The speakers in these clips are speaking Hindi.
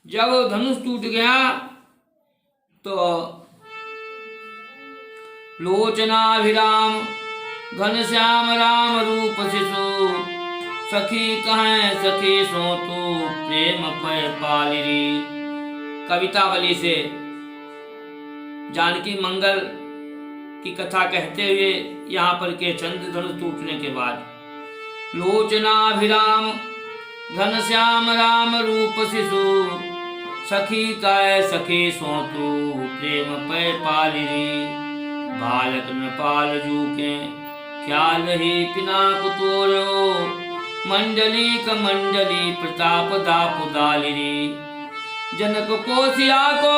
जब धनुष टूट गया तो लोचनाभिराम घनश्याम राम रूप शिशु सखी कहें सखी सो तू प्रेम पै पालिरी। कवितावली से जानकी मंगल की कथा कहते हुए यहाँ पर के चंद्र धनुष टूटने के बाद लोचनाभिराम घनश्याम राम रूप शिशु सखी काय सखी सो तू प्रेम पै पालिरी। बालक न पाल जूके ख्याल ही पिना कुतोरो मंडली क मंडली प्रताप दाप दालिरी। जनक को सिया को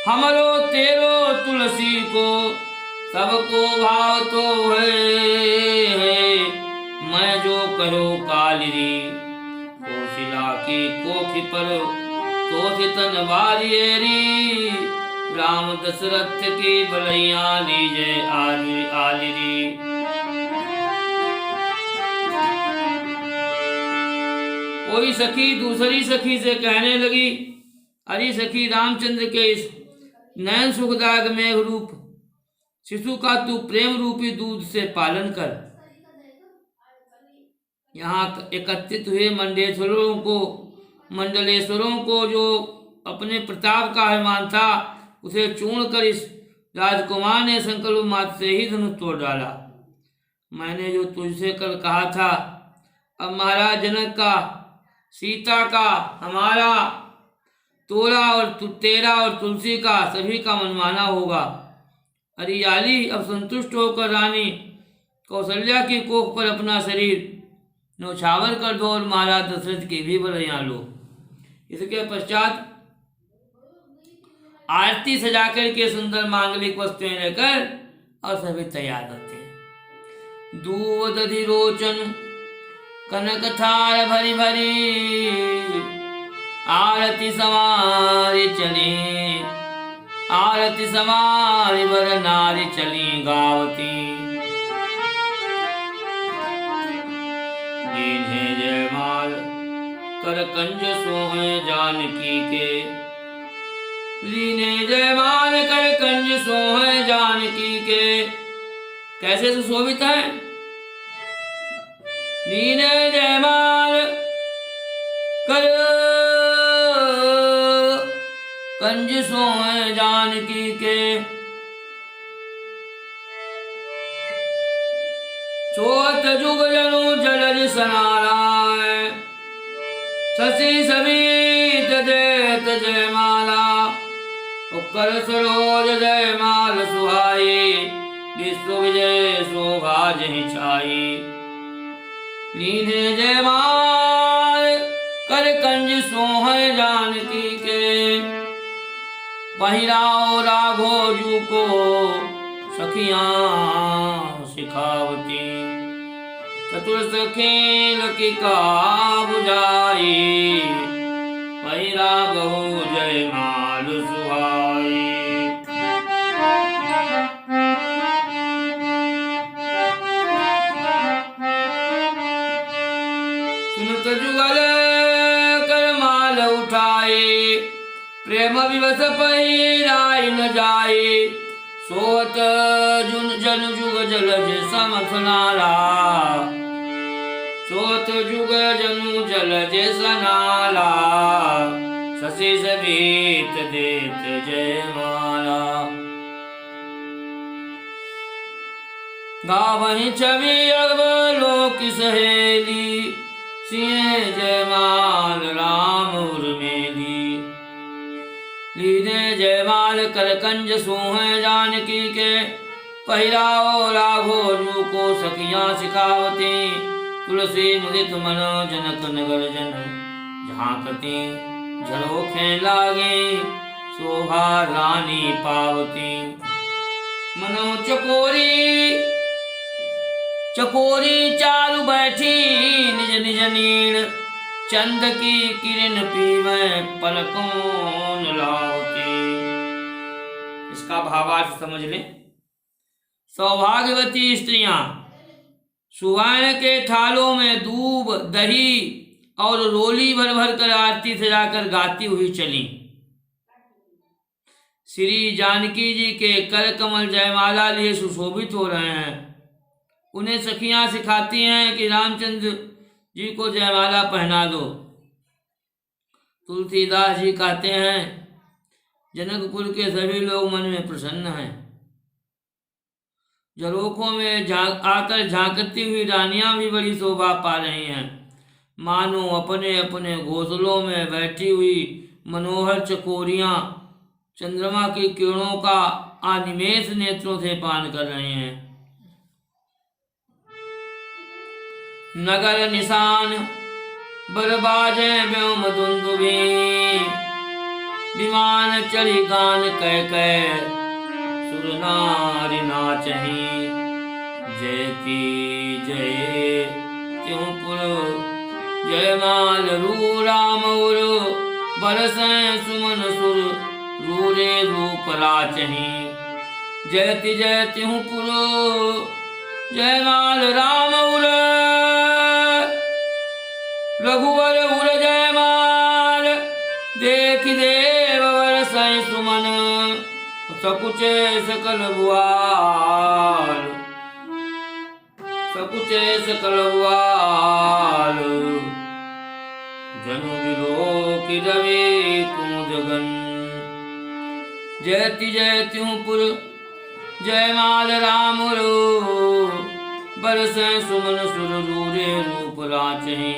हमरो तेरो तुलसी को सबको भाव तो है मैं जो कहो कालिरी। कोशिला की कोखी पर तो तन बारियरी राम दशरथ की भलैया लीजे आलिरी। कोई सखी दूसरी सखी से कहने लगी, अरे सखी रामचंद्र के इस नयन सुखदायक मेघ रूप शिशु का तू प्रेम रूपी दूध से पालन कर। यहाँ एकत्रित हुए मंडलेश्वरों को जो अपने प्रताप का अभिमान था उसे चूर्ण कर इस राजकुमार ने संकल्प मात्र से ही धनुष तोड़ डाला। मैंने जो तुझसे कल कहा था, अब महाराज जनक का, सीता का, हमारा, तेरा और तुलसी का, सभी का मनमाना होगा। अरियाली अब संतुष्ट होकर रानी कौशल्या की कोख पर अपना शरीर नौछावर कर दो और महाराज दशरथ की भी भलैया लो। इसके पश्चात आरती सजाकर के सुंदर मांगलिक वस्तुएं लेकर और सभी तैयार होते हैं। दूध दधि रोचन कनक थाल भरी भरी आरती समारी चली, आरती समारी बर नारी चली गावती। दीन्हे जयमाल कर कंज सोहे जानकी के, लीने जयमाल कर कंज सोहे जानकी के। कैसे सुशोभित है? लीने जयमाल कर कंज सोहे जानकी के। चोत जुग जनु जलज सनाराय शशि समीत देत जयमाला। कर सरोज जयमाल सुहाई विश्व विजय शोभा जहि छाई। लीने जयमाल कर कंज सोहे जानकी के, पहिराओ राघो जू को सखियां सिखावती। चतुर सखेल की का बुझाई पहिरा बहु जयमाल सुहाई। सुनत जुगल कर माल उठाए प्रेम विवश पहिराई न जाए। सोत जन जुग जलज समख नाला, सोत जुग जनु जलज सनाला। शशि समीत देत जयमाला। गावहि छवि अब लोक सहेली, सिंह जयमाल राम उर्मेली। लीने जयमाल कर कंज सोहे जानकी के, पहिराओ राघो जू को सखियां सिखावती। तुलसी मुदित मन जनक नगर जन झांकती। झरोखे लागे शोभा रानी पावती। मनो चकोरी चकोरी चालू बैठी निज निज नीड़। चंद की किरण पीवे पलकों न लावती। इसका भावार्थ समझ लें। सौभाग्यवती स्त्रियां सुवर्ण के थालों में दूब, दही और रोली भर भर कर आरती सजाकर गाती हुई चली। श्री जानकी जी के कर कमल जयमाला लिए सुशोभित हो रहे हैं। उन्हें सखियां सिखाती हैं कि रामचंद्र जी को जयमाला पहना दो। तुलसीदास जी कहते हैं, जनकपुर के सभी लोग मन में प्रसन्न हैं। झरोखों में आकर झांकती हुई रानियां भी बड़ी शोभा पा रही हैं, मानो अपने अपने घोंसलों में बैठी हुई मनोहर चकोरियां चंद्रमा की किरणों का अनिमेष नेत्रों से पान कर रहे हैं। नगर निशान बरबाजे व्योम दुंदुभि, विमान चढ़ी गान कह कह सुर नारी नाचही। जयती जय त्योपुर जयमाल रू राम उर, बरसें सुमन सुर रूरे रूप राचही। जयति जयति हूँ पुरो जयमाल राम उर, रघुवर उर जयमाल देख देव बरसें सुमन। सकुचे सकल भुआल सकुचे सकल भुआल, जनु विलोक रवि कुमुदगन। जयति जयति हूँ पुर जयमाल राम रो, बरसें सुमन सुर रूरे रूप राचहि।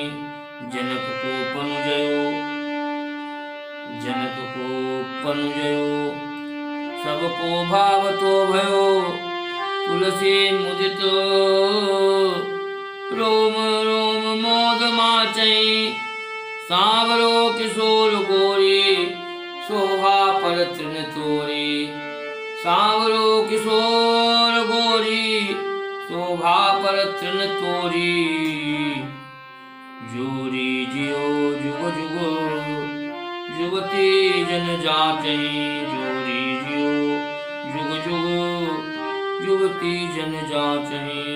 जनक को पनुजयो जनक को पनुजयो, सबको भावतो भयो। तुलसी मुदित रोम रोम मोद माचई, सांवरो किशोर गोरी शोभा पर तृण तोरी। सांवरो किशोर गोरी शोभा पर तृण तोरी। जोरी जियो जुग जुगो युवती जन जाचही। जोरी जियो जुग जुग युवती जन जाचही।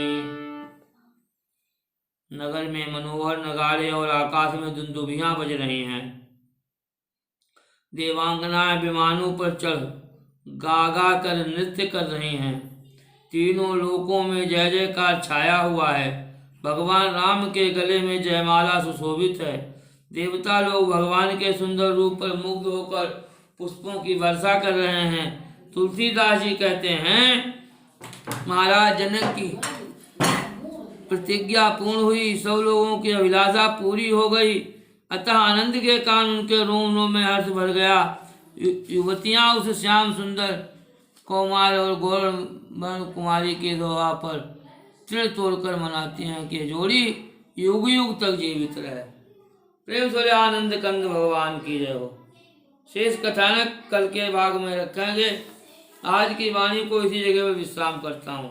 नगर में मनोहर नगाड़े और आकाश में दुंदुभियां बज रही हैं। देवांगनाएं विमानों पर चढ़ गा गा कर नृत्य कर रही हैं। तीनों लोकों में जय जयकार छाया हुआ है। भगवान राम के गले में जयमाला सुशोभित है। देवता लोग भगवान के सुंदर रूप पर मुग्ध होकर पुष्पों की वर्षा कर रहे हैं। तुलसीदास जी कहते हैं, महाराज जनक की प्रतिज्ञा पूर्ण हुई, सब लोगों की अभिलाषा पूरी हो गई, अतः आनंद के कारण उनके रोम रोम में हर्ष भर गया। युवतियां उस श्याम सुंदर कौमार और गौर कुमारी के दोहा पर तृण तोड़कर मनाती हैं कि जोड़ी युग युग तक जीवित रहे। प्रेम से आनंद कंद भगवान की जय हो। शेष कथानक कल के भाग में रखेंगे। आज की वाणी को इसी जगह पर विश्राम करता हूँ।